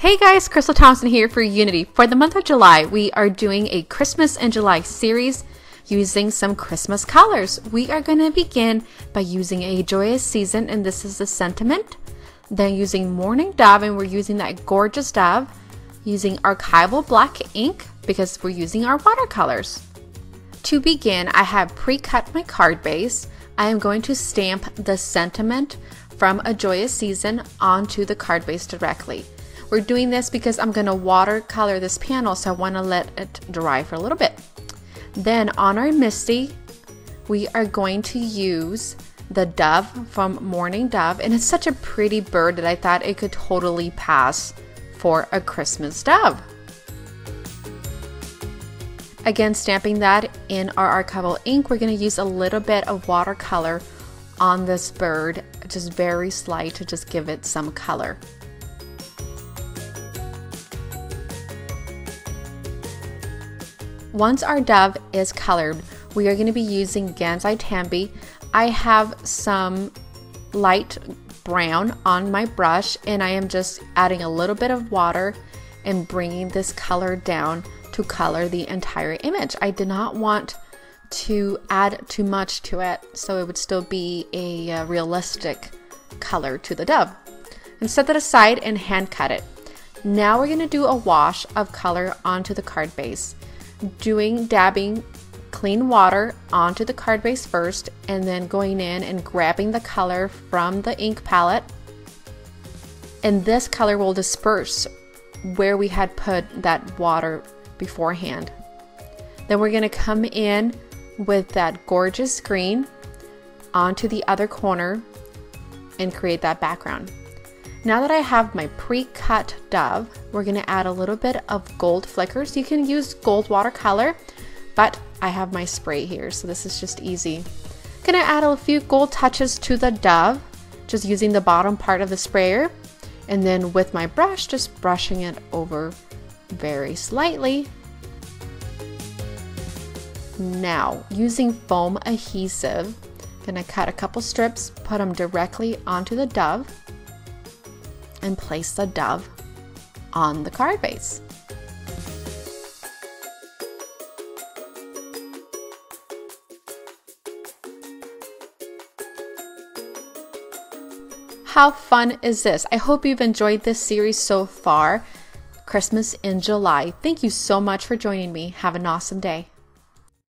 Hey guys, Crystal Thompson here for Unity. For the month of July, we are doing a Christmas in July series using some Christmas colors. We are going to begin by using a joyous season, and this is the sentiment. Then using Morning Dove, and we're using that gorgeous dove. Using archival black ink because we're using our watercolors. To begin, I have pre-cut my card base. I am going to stamp the sentiment from A Joyous Season onto the card base directly. We're doing this because I'm going to watercolor this panel, so I want to let it dry for a little bit. Then on our Misty, we are going to use the dove from Morning Dove, and it's such a pretty bird that I thought it could totally pass for a Christmas dove. Again, stamping that in our archival ink, we're going to use a little bit of watercolor on this bird, just very slight to just give it some color. Once our dove is colored, we are going to be using Gansai Tambi. I have some light brown on my brush, and I am just adding a little bit of water and bringing this color down to color the entire image. I did not want to add too much to it, so it would still be a realistic color to the dove. And set that aside and hand cut it. Now we're going to do a wash of color onto the card base. Dabbing clean water onto the card base first, and then going in and grabbing the color from the ink palette, and this color will disperse where we had put that water beforehand. Then we're going to come in with that gorgeous green onto the other corner and create that background. Now that I have my pre-cut dove, we're going to add a little bit of gold flickers. You can use gold watercolor, but I have my spray here, so this is just easy. I'm going to add a few gold touches to the dove, just using the bottom part of the sprayer, and then with my brush, just brushing it over very slightly. Now, using foam adhesive, I'm going to cut a couple strips, put them directly onto the dove, and place the dove on the card base. How fun is this? I hope you've enjoyed this series so far. Christmas in July. Thank you so much for joining me. Have an awesome day.